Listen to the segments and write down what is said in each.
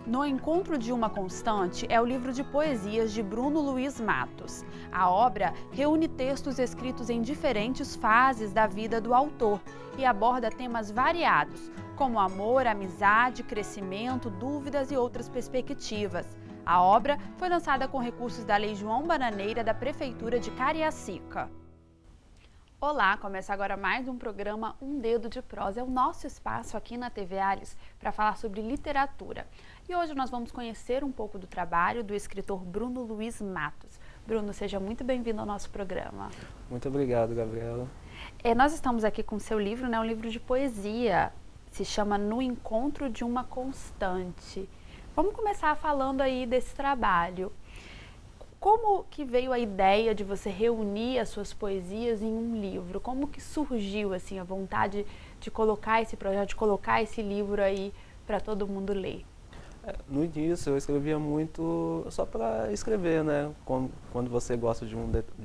No Encontro de uma Constante é o livro de poesias de Bruno Luiz Matos. A obra reúne textos escritos em diferentes fases da vida do autor e aborda temas variados, como amor, amizade, crescimento, dúvidas e outras perspectivas. A obra foi lançada com recursos da Lei João Bananeira da Prefeitura de Cariacica. Olá, começa agora mais um programa Um Dedo de Prosa. É o nosso espaço aqui na TV Ares para falar sobre literatura. E hoje nós vamos conhecer um pouco do trabalho do escritor Bruno Luiz Matos. Bruno, seja muito bem-vindo ao nosso programa. Muito obrigado, Gabriela. Nós estamos aqui com o seu livro, um livro de poesia. Se chama No Encontro de uma Constante. Vamos começar falando aí desse trabalho. Como que veio a ideia de você reunir as suas poesias em um livro? Como que surgiu assim a vontade de colocar esse projeto, de colocar esse livro aí para todo mundo ler? No início eu escrevia muito só para escrever, né? Quando você gosta de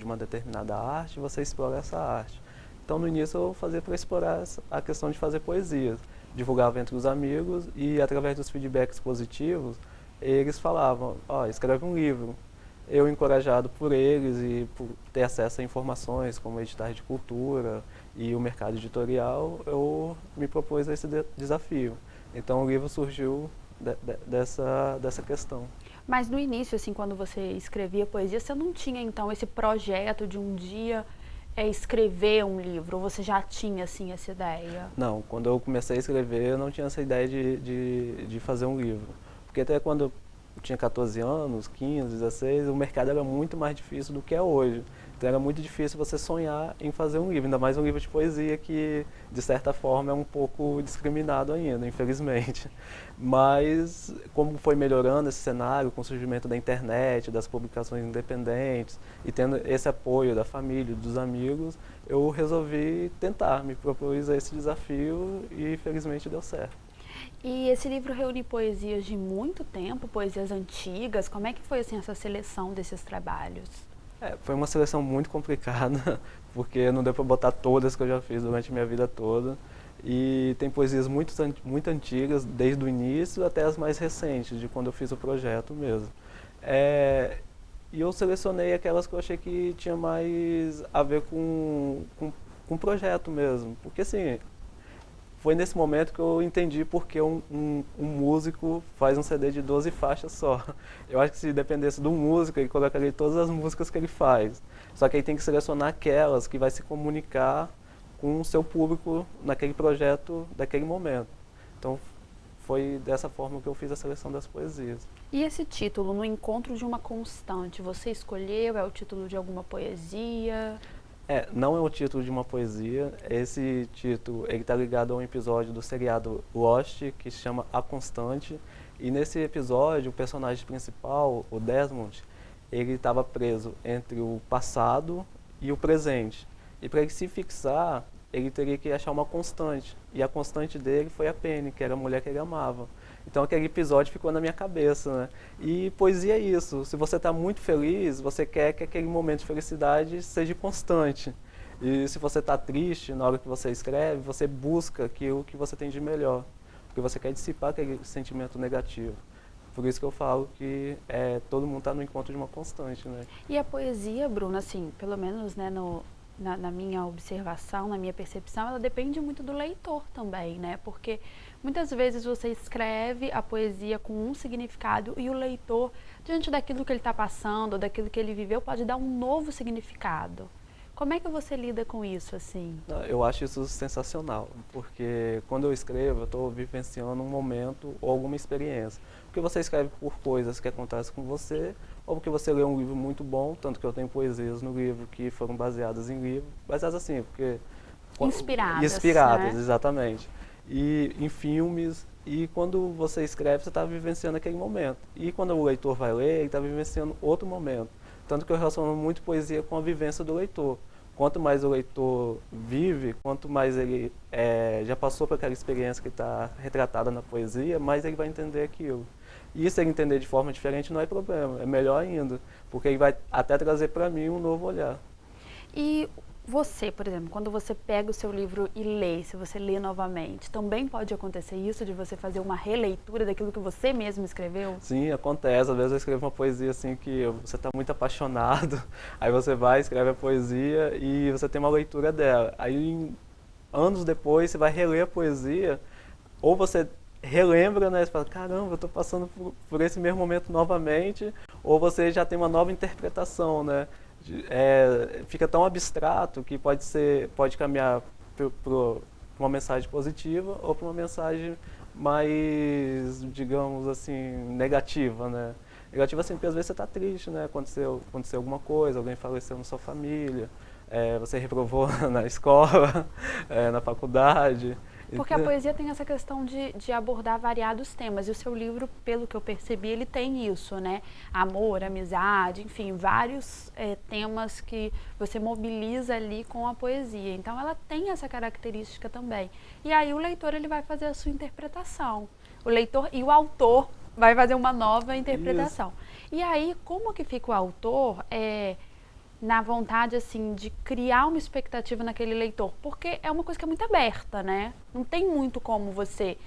uma determinada arte, você explora essa arte. Então no início eu fazia para explorar a questão de fazer poesias. Divulgava entre os amigos e através dos feedbacks positivos, eles falavam, escreve um livro. Eu, encorajado por eles e por ter acesso a informações como editais de cultura e o mercado editorial, eu me propus a esse desafio. Então o livro surgiu dessa questão. Mas no início, assim, quando você escrevia poesia, você não tinha então esse projeto de um dia escrever um livro? Ou você já tinha assim essa ideia? Não, quando eu comecei a escrever, eu não tinha essa ideia de fazer um livro. Porque até quando eu tinha 14 anos, 15, 16, o mercado era muito mais difícil do que é hoje. Então era muito difícil você sonhar em fazer um livro, ainda mais um livro de poesia que, de certa forma, é um pouco discriminado ainda, infelizmente. Mas, como foi melhorando esse cenário, com o surgimento da internet, das publicações independentes, e tendo esse apoio da família, dos amigos, eu resolvi tentar, me propus a esse desafio e, felizmente, deu certo. E esse livro reúne poesias de muito tempo, poesias antigas. Como é que foi assim essa seleção desses trabalhos? Foi uma seleção muito complicada, porque não deu para botar todas que eu já fiz durante a minha vida toda. E tem poesias muito antigas, desde o início até as mais recentes, de quando eu fiz o projeto mesmo. E eu selecionei aquelas que eu achei que tinha mais a ver com o projeto mesmo. Porque assim, foi nesse momento que eu entendi por que um músico faz um CD de 12 faixas só. Eu acho que se dependesse do músico, ele colocaria todas as músicas que ele faz. Só que aí tem que selecionar aquelas que vai se comunicar com o seu público naquele projeto, daquele momento. Então foi dessa forma que eu fiz a seleção das poesias. E esse título, No Encontro de uma Constante, você escolheu? É o título de alguma poesia? Não é o título de uma poesia. Esse título está ligado a um episódio do seriado Lost, que se chama A Constante. E nesse episódio, o personagem principal, o Desmond, ele estava preso entre o passado e o presente. E para ele se fixar, ele teria que achar uma constante. E a constante dele foi a Penny, que era a mulher que ele amava. Então aquele episódio ficou na minha cabeça, né? E poesia é isso. Se você está muito feliz, você quer que aquele momento de felicidade seja constante. E se você está triste, na hora que você escreve, você busca aquilo que você tem de melhor. Porque você quer dissipar aquele sentimento negativo. Por isso que eu falo que todo mundo está no encontro de uma constante, né? E a poesia, Bruna, assim, pelo menos na minha observação, na minha percepção, ela depende muito do leitor também, né? Porque muitas vezes você escreve a poesia com um significado e o leitor, diante daquilo que ele está passando, daquilo que ele viveu, pode dar um novo significado. Como é que você lida com isso, assim? Eu acho isso sensacional, porque quando eu escrevo, eu estou vivenciando um momento ou alguma experiência. Porque você escreve por coisas que acontecem com você, ou porque você lê um livro muito bom, tanto que eu tenho poesias no livro que foram baseadas em livro, baseadas assim, porque... Inspiradas, né? Exatamente. E em filmes, e quando você escreve, você está vivenciando aquele momento. E quando o leitor vai ler, ele está vivenciando outro momento. Tanto que eu relaciono muito poesia com a vivência do leitor. Quanto mais o leitor vive, quanto mais ele já passou por aquela experiência que está retratada na poesia, mais ele vai entender aquilo. E se ele entender de forma diferente não é problema, é melhor ainda, porque ele vai até trazer para mim um novo olhar. E Você, por exemplo, quando você pega o seu livro e lê, se você lê novamente, também pode acontecer isso de você fazer uma releitura daquilo que você mesmo escreveu? Sim, acontece. Às vezes eu escrevo uma poesia assim que você está muito apaixonado, aí você vai, escreve a poesia e você tem uma leitura dela. Aí, anos depois, você vai reler a poesia, ou você relembra, né? Você fala, caramba, eu estou passando por esse mesmo momento novamente, ou você já tem uma nova interpretação, né? Fica tão abstrato que pode caminhar para uma mensagem positiva ou para uma mensagem mais, digamos assim, negativa, né? Negativa assim, porque às vezes você está triste, né? Aconteceu alguma coisa, alguém faleceu na sua família, você reprovou na escola, na faculdade. Porque a poesia tem essa questão de abordar variados temas, e o seu livro, pelo que eu percebi, ele tem isso, né? Amor, amizade, enfim, vários temas que você mobiliza ali com a poesia. Então ela tem essa característica também. E aí o leitor ele vai fazer a sua interpretação. O leitor e o autor vai fazer uma nova interpretação. Isso. E aí, como que fica o autor? Na vontade, assim, de criar uma expectativa naquele leitor, porque é uma coisa que é muito aberta, né? Não tem muito como você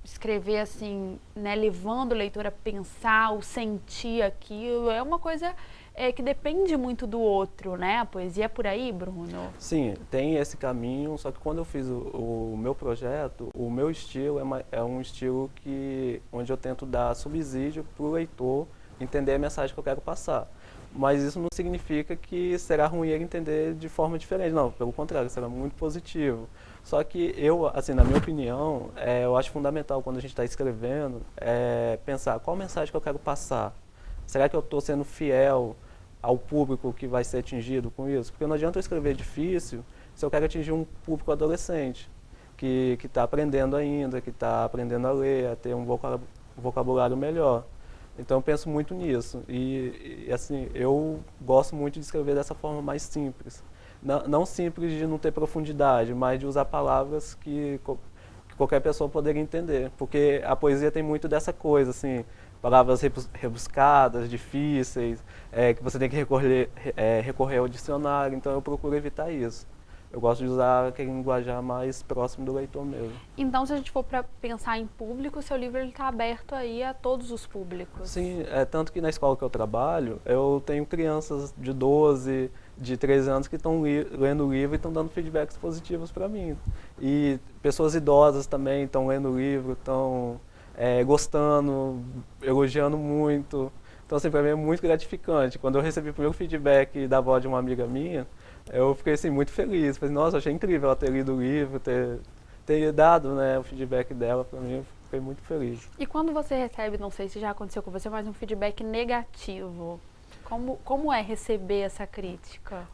escrever, assim, né, levando o leitor a pensar ou sentir aquilo. É uma coisa que depende muito do outro, né? A poesia é por aí, Bruno? Sim, tem esse caminho, só que quando eu fiz o meu projeto, o meu estilo é um estilo onde eu tento dar subsídio para o leitor entender a mensagem que eu quero passar. Mas isso não significa que será ruim ele entender de forma diferente. Não, pelo contrário, será muito positivo. Só que eu, assim, na minha opinião, eu acho fundamental quando a gente está escrevendo, pensar qual mensagem que eu quero passar. Será que eu estou sendo fiel ao público que vai ser atingido com isso? Porque não adianta eu escrever difícil se eu quero atingir um público adolescente, que está aprendendo ainda, que está aprendendo a ler, a ter um vocabulário melhor. Então eu penso muito nisso e assim, eu gosto muito de escrever dessa forma mais simples. Não simples de não ter profundidade, mas de usar palavras que qualquer pessoa poderia entender. Porque a poesia tem muito dessa coisa, assim, palavras rebuscadas, difíceis, que você tem que recorrer ao dicionário, então eu procuro evitar isso. Eu gosto de usar aquele linguajar mais próximo do leitor mesmo. Então, se a gente for para pensar em público, o seu livro está aberto aí a todos os públicos. Sim, tanto que na escola que eu trabalho, eu tenho crianças de 12, de 13 anos que estão lendo o livro e estão dando feedbacks positivos para mim. E pessoas idosas também estão lendo o livro, estão gostando, elogiando muito. Então, assim, para mim é muito gratificante. Quando eu recebi o primeiro feedback da avó de uma amiga minha, eu fiquei assim, muito feliz. Falei, nossa, achei incrível ela ter lido o livro, ter dado, né, o feedback dela para mim. Eu fiquei muito feliz. E quando você recebe, não sei se já aconteceu com você, mas um feedback negativo, como é receber essa crítica?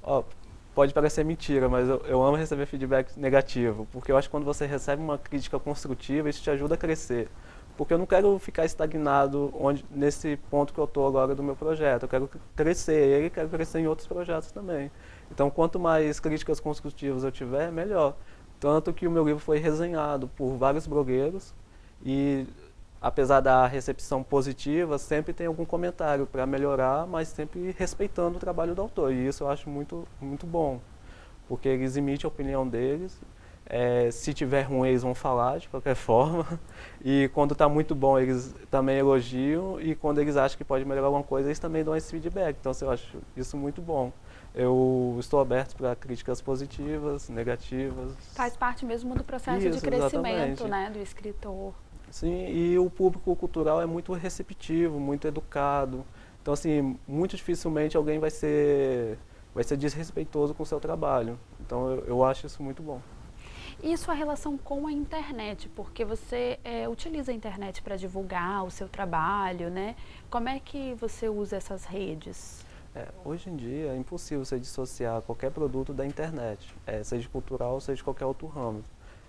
Pode parecer mentira, mas eu amo receber feedback negativo, porque eu acho que quando você recebe uma crítica construtiva, isso te ajuda a crescer. Porque eu não quero ficar estagnado nesse ponto que eu estou agora do meu projeto. Eu quero crescer ele e quero crescer em outros projetos também. Então, quanto mais críticas construtivas eu tiver, melhor. Tanto que o meu livro foi resenhado por vários blogueiros e, apesar da recepção positiva, sempre tem algum comentário para melhorar, mas sempre respeitando o trabalho do autor. E isso eu acho muito, muito bom, porque eles emitem a opinião deles. Se tiver ruim, eles vão falar de qualquer forma. E quando está muito bom, eles também elogiam. E quando eles acham que pode melhorar alguma coisa, eles também dão esse feedback. Então, eu acho isso muito bom. Eu estou aberto para críticas positivas, negativas. Faz parte mesmo do processo de crescimento, né, do escritor. Sim, e o público cultural é muito receptivo, muito educado. Então, assim, muito dificilmente alguém vai ser desrespeitoso com o seu trabalho. Então, eu acho isso muito bom. E sua relação com a internet, porque você utiliza a internet para divulgar o seu trabalho, né? Como é que você usa essas redes? Hoje em dia é impossível você dissociar qualquer produto da internet, seja cultural, seja de qualquer outro ramo.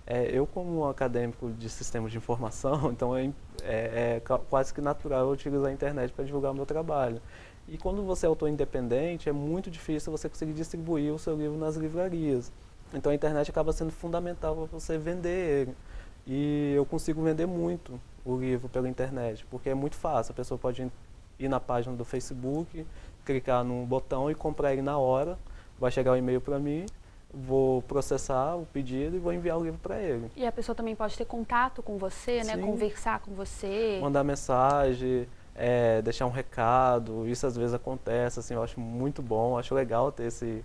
Eu, como acadêmico de sistemas de informação, então é quase que natural eu utilizar a internet para divulgar o meu trabalho. E quando você é autor independente, é muito difícil você conseguir distribuir o seu livro nas livrarias. Então a internet acaba sendo fundamental para você vender ele. E eu consigo vender muito o livro pela internet, porque é muito fácil. A pessoa pode ir na página do Facebook, clicar num botão e comprar ele na hora, vai chegar o e-mail para mim, vou processar o pedido e vou enviar o livro para ele. E a pessoa também pode ter contato com você, né? Sim. Conversar com você. Mandar mensagem, deixar um recado, isso às vezes acontece, assim, eu acho muito bom, acho legal ter esse...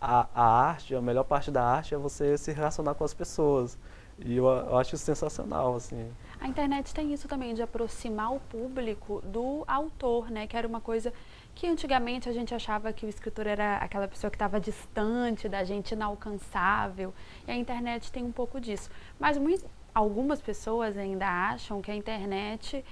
a arte, a melhor parte da arte é você se relacionar com as pessoas. E eu acho sensacional, assim. A internet tem isso também, de aproximar o público do autor, né? Que era uma coisa que antigamente a gente achava que o escritor era aquela pessoa que estava distante da gente, inalcançável. E a internet tem um pouco disso. Mas algumas pessoas ainda acham que a internet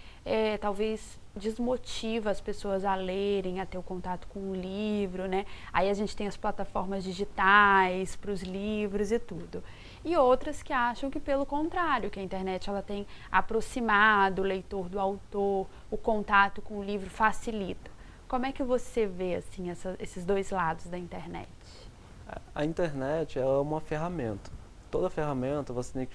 talvez desmotiva as pessoas a lerem, a ter o contato com o livro, né? Aí a gente tem as plataformas digitais para os livros e tudo. E outras que acham que, pelo contrário, que a internet ela tem aproximado o leitor do autor, o contato com o livro facilita. Como é que você vê assim, esses dois lados da internet? A internet é uma ferramenta. Toda ferramenta você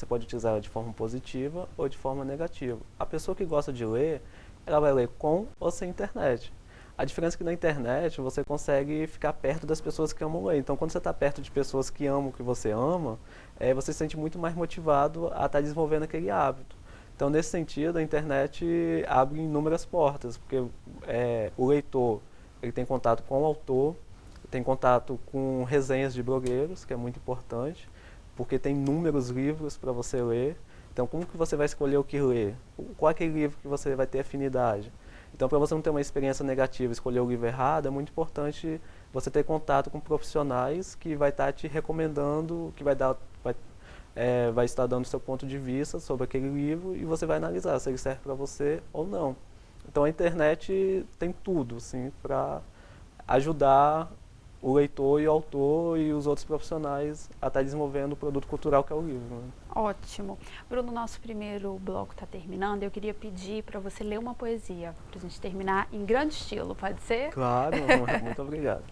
pode utilizar de forma positiva ou de forma negativa. A pessoa que gosta de ler, ela vai ler com ou sem internet. A diferença é que na internet você consegue ficar perto das pessoas que amam ler. Então, quando você está perto de pessoas que amam o que você ama, você se sente muito mais motivado a estar desenvolvendo aquele hábito. Então, nesse sentido, a internet abre inúmeras portas, porque o leitor ele tem contato com o autor, tem contato com resenhas de blogueiros, que é muito importante, porque tem inúmeros livros para você ler. Então, como que você vai escolher o que ler? Qual é aquele livro que você vai ter afinidade? Então, para você não ter uma experiência negativa e escolher o livro errado, é muito importante você ter contato com profissionais que vai estar te recomendando, que vai estar dando o seu ponto de vista sobre aquele livro e você vai analisar se ele serve para você ou não. Então, a internet tem tudo, assim, para ajudar o leitor e o autor e os outros profissionais a estar desenvolvendo o produto cultural que é o livro. Né? Ótimo. Bruno, nosso primeiro bloco está terminando. Eu queria pedir para você ler uma poesia, para a gente terminar em grande estilo, pode ser? Claro, muito obrigado.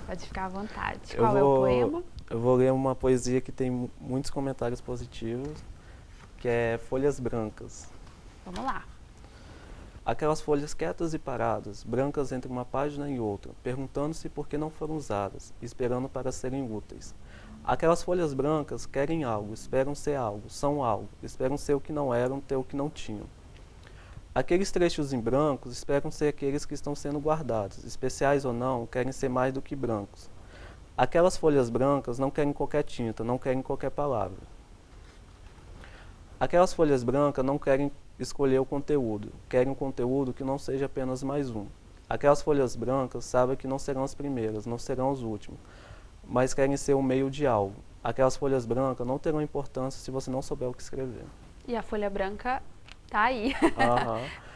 Pode ficar à vontade. Qual é o poema? Eu vou ler uma poesia que tem muitos comentários positivos, que é Folhas Brancas. Vamos lá. Aquelas folhas quietas e paradas, brancas entre uma página e outra, perguntando-se por que não foram usadas, esperando para serem úteis. Aquelas folhas brancas querem algo, esperam ser algo, são algo, esperam ser o que não eram, ter o que não tinham. Aqueles trechos em brancos esperam ser aqueles que estão sendo guardados, especiais ou não, querem ser mais do que brancos. Aquelas folhas brancas não querem qualquer tinta, não querem qualquer palavra. Aquelas folhas brancas não querem escolher o conteúdo, querem um conteúdo que não seja apenas mais um. Aquelas folhas brancas sabem que não serão as primeiras, não serão as últimas, mas querem ser o meio de algo. Aquelas folhas brancas não terão importância se você não souber o que escrever. E a folha branca tá aí.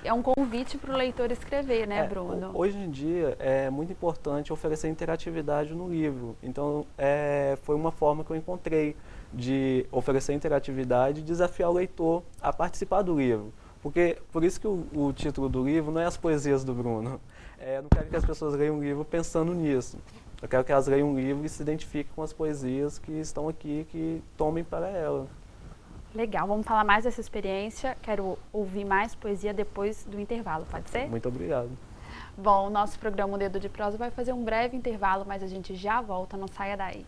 É um convite para o leitor escrever, né, Bruno? Hoje em dia é muito importante oferecer interatividade no livro. Então, foi uma forma que eu encontrei de oferecer interatividade e desafiar o leitor a participar do livro. Por isso que o título do livro não é As Poesias do Bruno. Eu não quero que as pessoas leiam um livro pensando nisso. Eu quero que elas leiam um livro e se identifiquem com as poesias que estão aqui, que tomem para ela. Legal, vamos falar mais dessa experiência. Quero ouvir mais poesia depois do intervalo, pode ser? Muito obrigado. Bom, o nosso programa O Dedo de Prosa vai fazer um breve intervalo, mas a gente já volta, não saia daí.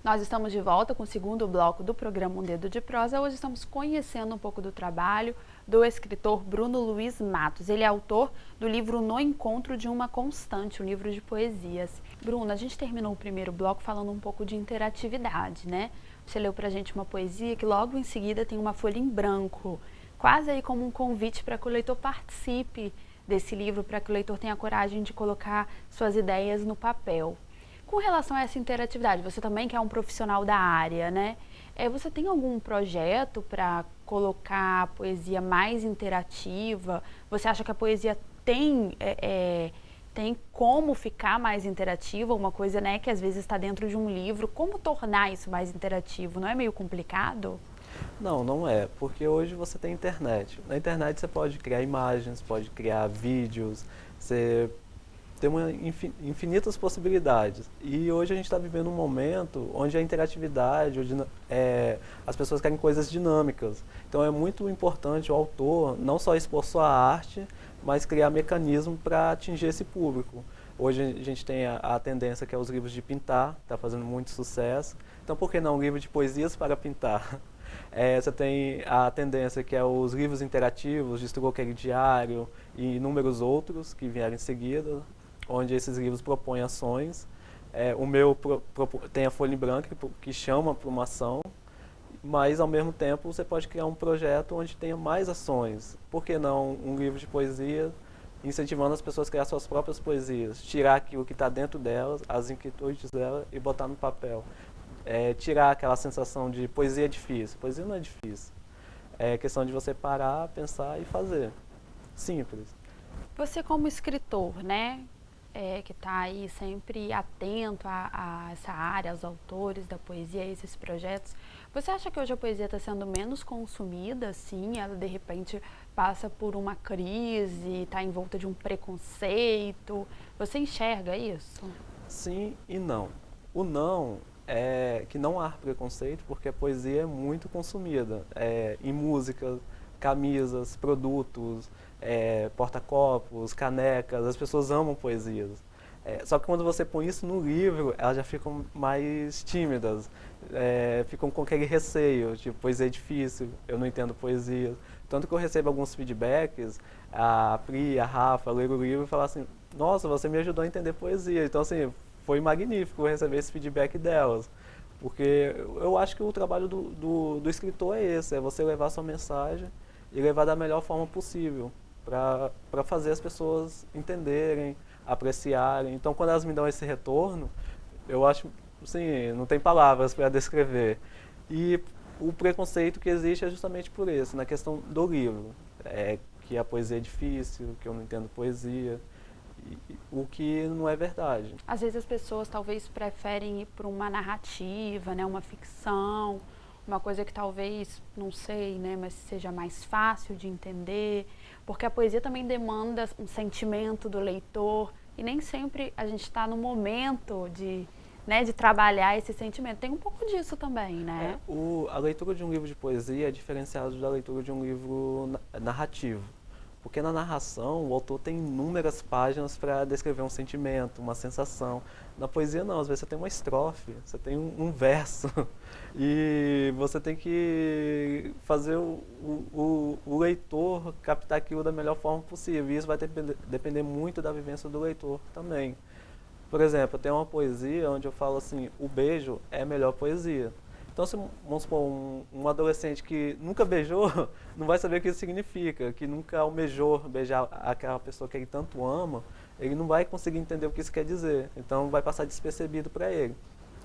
Nós estamos de volta com o segundo bloco do programa Um Dedo de Prosa. Hoje estamos conhecendo um pouco do trabalho do escritor Bruno Luiz Matos. Ele é autor do livro No Encontro de uma Constante, um livro de poesias. Bruno, a gente terminou o primeiro bloco falando um pouco de interatividade, né? Você leu pra gente uma poesia que logo em seguida tem uma folha em branco, quase aí como um convite para que o leitor participe desse livro, para que o leitor tenha coragem de colocar suas ideias no papel. Com relação a essa interatividade, você também que é um profissional da área, né? Você tem algum projeto para colocar a poesia mais interativa? Você acha que a poesia tem como ficar mais interativa? Uma coisa, né, que às vezes está dentro de um livro. Como tornar isso mais interativo? Não é meio complicado? Não, não é, porque hoje você tem internet. Na internet você pode criar imagens, pode criar vídeos, você tem infinitas possibilidades. E hoje a gente está vivendo um momento onde a interatividade, as pessoas querem coisas dinâmicas. Então é muito importante o autor não só expor sua arte, mas criar mecanismo para atingir esse público. Hoje a gente tem a tendência que é os livros de pintar, está fazendo muito sucesso. Então por que não um livro de poesias para pintar? Você tem a tendência que é os livros interativos, de Strokery Diário e inúmeros outros que vieram em seguida, onde esses livros propõem ações. O meu tem a folha em branco que chama para uma ação, mas ao mesmo tempo você pode criar um projeto onde tenha mais ações. Por que não um livro de poesia incentivando as pessoas a criar suas próprias poesias, tirar aquilo que está dentro delas, as inquietudes delas e botar no papel. Tirar aquela sensação de poesia é difícil. Poesia não é difícil. É questão de você parar, pensar e fazer. Simples. Você como escritor, né, que está aí sempre atento a essa área, aos autores da poesia, a esses projetos, você acha que hoje a poesia está sendo menos consumida, assim? Ela de repente passa por uma crise, está em volta de um preconceito? Você enxerga isso? Sim e não. O não é que não há preconceito, porque a poesia é muito consumida em músicas, camisas, produtos, porta-copos, canecas. As pessoas amam poesias. Só que quando você põe isso no livro, elas já ficam mais tímidas, ficam com aquele receio, tipo, poesia é difícil, eu não entendo poesia. Tanto que eu recebo alguns feedbacks, a Pri, a Rafa, leram o livro e falaram assim, nossa, você me ajudou a entender poesia. Então, assim, foi magnífico receber esse feedback delas, porque eu acho que o trabalho do escritor é esse, é você levar a sua mensagem e levar da melhor forma possível, para fazer as pessoas entenderem, apreciarem. Então, quando elas me dão esse retorno, eu acho, assim, não tem palavras para descrever. E o preconceito que existe é justamente por isso, na questão do livro, que a poesia é difícil, que eu não entendo poesia, o que não é verdade. Às vezes as pessoas talvez preferem ir para uma narrativa, né, uma ficção, uma coisa que talvez, não sei, né, mas seja mais fácil de entender, porque a poesia também demanda um sentimento do leitor e nem sempre a gente está no momento de trabalhar esse sentimento. Tem um pouco disso também, né? A leitura de um livro de poesia é diferenciada da leitura de um livro narrativo. Porque na narração, o autor tem inúmeras páginas para descrever um sentimento, uma sensação. Na poesia não, às vezes você tem uma estrofe, você tem um verso. E você tem que fazer o leitor captar aquilo da melhor forma possível. E isso vai depender muito da vivência do leitor também. Por exemplo, eu tenho uma poesia onde eu falo assim, o beijo é a melhor poesia. Então, se, vamos supor, um adolescente que nunca beijou, não vai saber o que isso significa, que nunca almejou beijar aquela pessoa que ele tanto ama, ele não vai conseguir entender o que isso quer dizer. Então, vai passar despercebido para ele.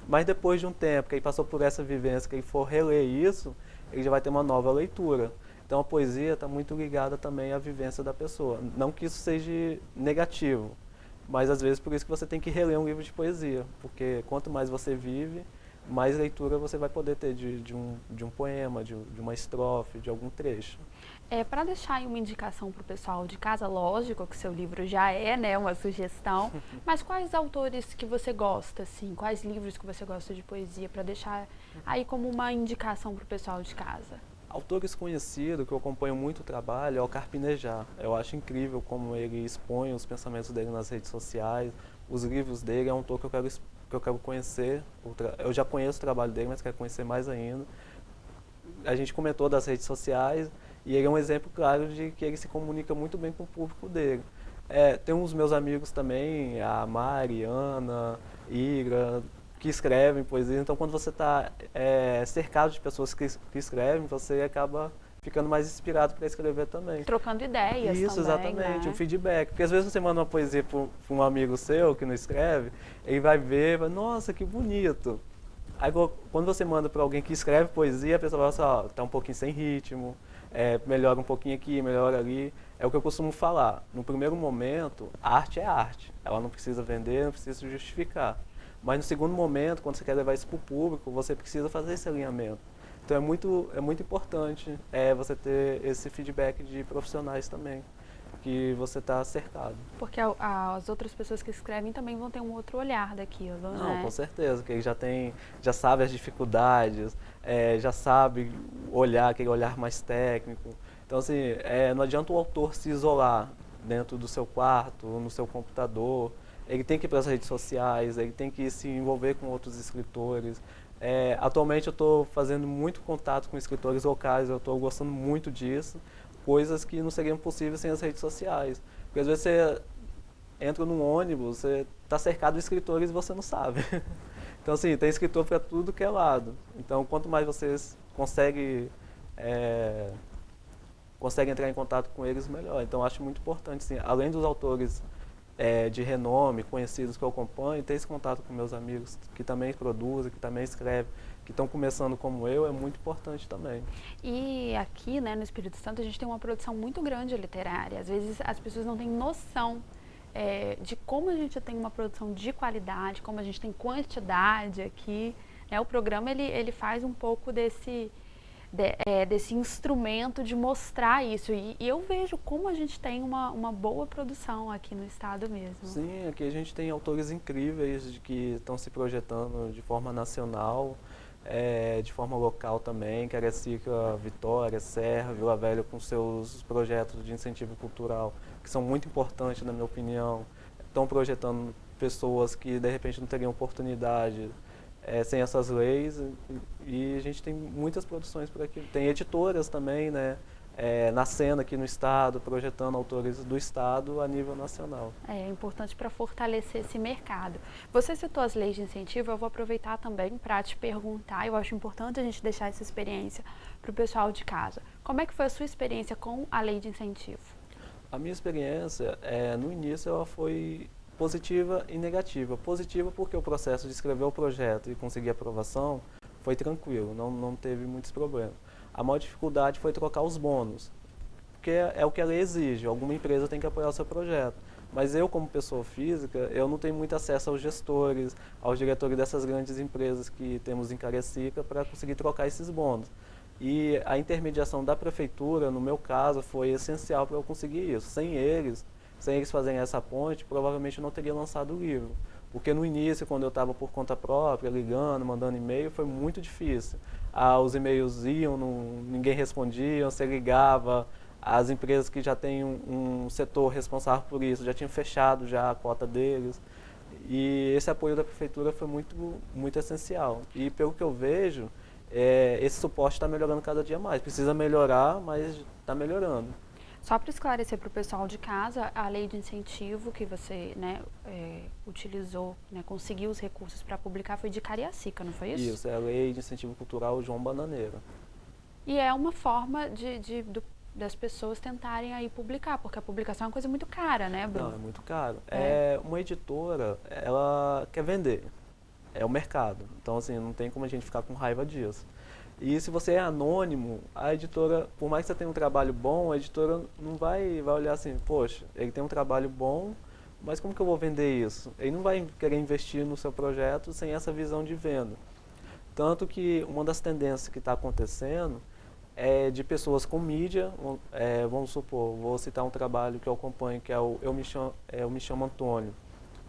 Mas depois de um tempo que ele passou por essa vivência, que ele for reler isso, ele já vai ter uma nova leitura. Então, a poesia está muito ligada também à vivência da pessoa. Não que isso seja negativo, mas às vezes por isso que você tem que reler um livro de poesia, porque quanto mais você vive, mais leitura você vai poder ter de um poema, de uma estrofe, de algum trecho. Para deixar aí uma indicação para o pessoal de casa, lógico que seu livro já é, né, uma sugestão, mas quais autores que você gosta, assim, quais livros que você gosta de poesia, para deixar aí como uma indicação para o pessoal de casa? Autores conhecidos, que eu acompanho muito o trabalho, é o Carpinejar. Eu acho incrível como ele expõe os pensamentos dele nas redes sociais, os livros dele, é um autor que eu quero conhecer. Eu já conheço o trabalho dele, mas quero conhecer mais ainda. A gente comentou das redes sociais e ele é um exemplo claro de que ele se comunica muito bem com o público dele. Tem uns meus amigos também, a Mari, Ana, Ira, que escrevem poesia. Então, quando você está cercado de pessoas que escrevem, você acaba ficando mais inspirado para escrever também. Trocando ideias Isso, também, exatamente, né? o feedback. Porque às vezes você manda uma poesia para um amigo seu que não escreve, ele vai ver e vai, nossa, que bonito. Aí quando você manda para alguém que escreve poesia, a pessoa fala assim, tá um pouquinho sem ritmo, melhora um pouquinho aqui, melhora ali. É o que eu costumo falar. No primeiro momento, arte é arte. Ela não precisa vender, não precisa justificar. Mas no segundo momento, quando você quer levar isso para o público, você precisa fazer esse alinhamento. Então é muito importante você ter esse feedback de profissionais também, que você está cercado. Porque as outras pessoas que escrevem também vão ter um outro olhar daquilo, Não, né? com certeza, que ele já sabe as dificuldades, já sabe olhar, aquele olhar mais técnico. Então, assim, não adianta o autor se isolar dentro do seu quarto, no seu computador. Ele tem que ir para as redes sociais, ele tem que se envolver com outros escritores. Atualmente eu estou fazendo muito contato com escritores locais, eu estou gostando muito disso, coisas que não seriam possíveis sem as redes sociais. Porque às vezes você entra num ônibus, você está cercado de escritores e você não sabe. Então, assim, tem escritor para tudo que é lado. Então, quanto mais vocês conseguem entrar em contato com eles, melhor. Então, acho muito importante, assim, além dos autores de renome, conhecidos que eu acompanho, ter esse contato com meus amigos que também produzem, que também escrevem, que estão começando como eu, é muito importante também. E aqui, né, no Espírito Santo, a gente tem uma produção muito grande literária. Às vezes as pessoas não têm noção de como a gente tem uma produção de qualidade, como a gente tem quantidade aqui. Né? O programa ele faz um pouco desse instrumento de mostrar isso. E eu vejo como a gente tem uma boa produção aqui no estado mesmo. Sim, aqui a gente tem autores incríveis que estão se projetando de forma nacional, de forma local também, Cariacica, Vitória, Serra, Vila Velha, com seus projetos de incentivo cultural, que são muito importantes, na minha opinião. Estão projetando pessoas que, de repente, não teriam oportunidade sem essas leis, e a gente tem muitas produções por aqui. Tem editoras também, né? Nascendo aqui no estado, projetando autores do estado a nível nacional. É importante para fortalecer esse mercado. Você citou as leis de incentivo, eu vou aproveitar também para te perguntar, eu acho importante a gente deixar essa experiência para o pessoal de casa. Como é que foi a sua experiência com a lei de incentivo? A minha experiência, no início, ela foi positiva e negativa. Positiva porque o processo de escrever o projeto e conseguir aprovação foi tranquilo, não teve muitos problemas. A maior dificuldade foi trocar os bônus, porque é o que a lei exige, alguma empresa tem que apoiar o seu projeto. Mas eu, como pessoa física, eu não tenho muito acesso aos gestores, aos diretores dessas grandes empresas que temos em Cariacica para conseguir trocar esses bônus. E a intermediação da prefeitura, no meu caso, foi essencial para eu conseguir isso. Sem eles fazerem essa ponte, provavelmente eu não teria lançado o livro. Porque no início, quando eu estava por conta própria, ligando, mandando e-mail, foi muito difícil. Os e-mails iam, ninguém respondia, você ligava, as empresas que já têm um setor responsável por isso já tinham fechado já a cota deles. E esse apoio da prefeitura foi muito, muito essencial. E pelo que eu vejo, esse suporte está melhorando cada dia mais. Precisa melhorar, mas está melhorando. Só para esclarecer para o pessoal de casa, a lei de incentivo que você utilizou, conseguiu os recursos para publicar, foi de Cariacica, não foi isso? Isso, é a Lei de Incentivo Cultural João Bananeira. E é uma forma das pessoas tentarem aí publicar, porque a publicação é uma coisa muito cara, né, Bruno? Não, é muito caro. Uma editora, ela quer vender, é o mercado. Então, assim, não tem como a gente ficar com raiva disso. E se você é anônimo, a editora, por mais que você tenha um trabalho bom, a editora não vai olhar assim, poxa, ele tem um trabalho bom, mas como que eu vou vender isso? Ele não vai querer investir no seu projeto sem essa visão de venda. Tanto que uma das tendências que está acontecendo é de pessoas com mídia, vamos supor, vou citar um trabalho que eu acompanho, que é o Eu Me Chamo Antônio.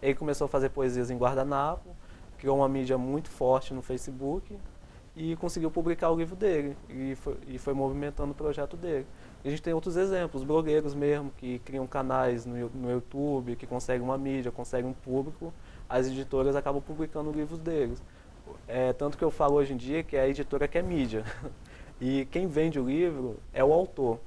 Ele começou a fazer poesias em guardanapo, criou uma mídia muito forte no Facebook, e conseguiu publicar o livro dele, e foi movimentando o projeto dele. E a gente tem outros exemplos, blogueiros mesmo, que criam canais no YouTube, que conseguem uma mídia, conseguem um público, as editoras acabam publicando livros deles. Tanto que eu falo hoje em dia que é a editora que é mídia, e quem vende o livro é o autor.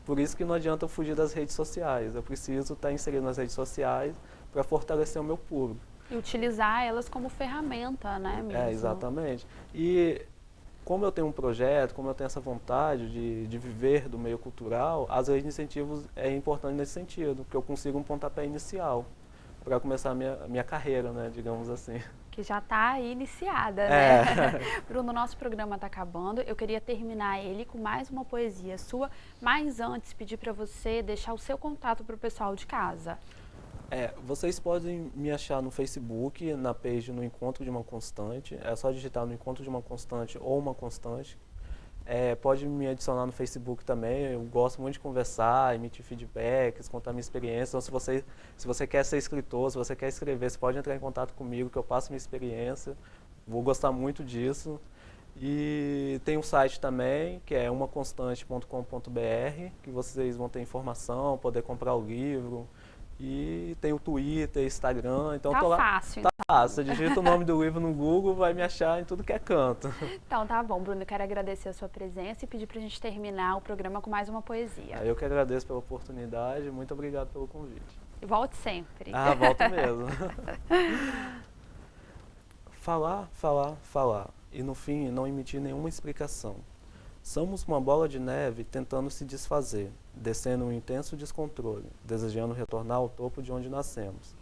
Por isso que não adianta eu fugir das redes sociais, eu preciso estar inserido nas redes sociais para fortalecer o meu público. E utilizar elas como ferramenta, né, mesmo? Exatamente. E como eu tenho um projeto, como eu tenho essa vontade de viver do meio cultural, as leis de incentivos é importante nesse sentido, porque eu consigo um pontapé inicial para começar a minha carreira, né, digamos assim. Que já está iniciada, né? Bruno, nosso programa está acabando. Eu queria terminar ele com mais uma poesia sua, mas antes pedir para você deixar o seu contato para o pessoal de casa. Vocês podem me achar no Facebook, na page No Encontro de uma Constante. É só digitar No Encontro de uma Constante ou Uma Constante. Pode me adicionar no Facebook também, eu gosto muito de conversar, emitir feedbacks, contar minha experiência. Então, se você quer ser escritor, se você quer escrever, você pode entrar em contato comigo, que eu passo minha experiência. Vou gostar muito disso. E tem um site também, que é umaconstante.com.br, que vocês vão ter informação, poder comprar o livro. E tem o Twitter, Instagram, então Tá eu tô lá. fácil. Tá, você digita o nome do livro no Google, vai me achar em tudo que é canto. Então tá bom, Bruno, eu quero agradecer a sua presença e pedir pra gente terminar o programa com mais uma poesia. Eu que agradeço pela oportunidade, muito obrigado pelo convite. E volte sempre. Volto mesmo. Falar, falar, falar, e no fim não emitir nenhuma explicação. Somos uma bola de neve tentando se desfazer, descendo um intenso descontrole, desejando retornar ao topo de onde nascemos.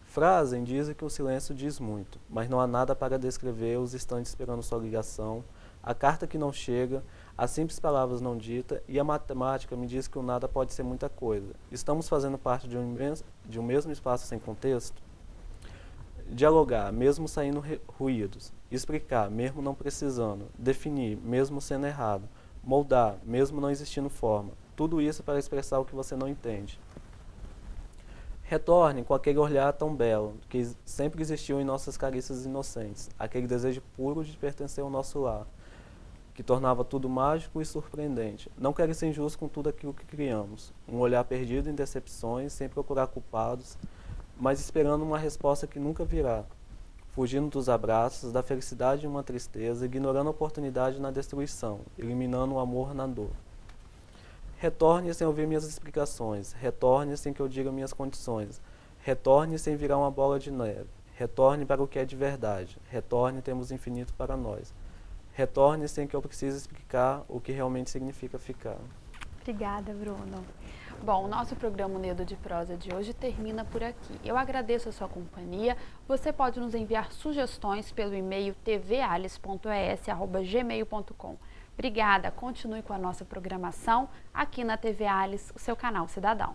Frazem dizem que o silêncio diz muito, mas não há nada para descrever os instantes esperando sua ligação, a carta que não chega, as simples palavras não ditas, e a matemática me diz que o nada pode ser muita coisa. Estamos fazendo parte de um mesmo espaço sem contexto? Dialogar, mesmo saindo ruídos. Explicar, mesmo não precisando. Definir, mesmo sendo errado. Moldar, mesmo não existindo forma. Tudo isso para expressar o que você não entende. Retorne com aquele olhar tão belo, que sempre existiu em nossas carícias inocentes. Aquele desejo puro de pertencer ao nosso lar, que tornava tudo mágico e surpreendente. Não quero ser injusto com tudo aquilo que criamos. Um olhar perdido em decepções, sem procurar culpados, mas esperando uma resposta que nunca virá, fugindo dos abraços, da felicidade em uma tristeza, ignorando a oportunidade na destruição, eliminando o amor na dor. Retorne sem ouvir minhas explicações, retorne sem que eu diga minhas condições, retorne sem virar uma bola de neve, retorne para o que é de verdade, retorne temos infinito para nós, retorne sem que eu precise explicar o que realmente significa ficar. Obrigada, Bruno. Bom, o nosso programa Unido de Prosa de hoje termina por aqui. Eu agradeço a sua companhia. Você pode nos enviar sugestões pelo e-mail tvalice.es@gmail.com. Obrigada, continue com a nossa programação aqui na TV Alice, o seu canal cidadão.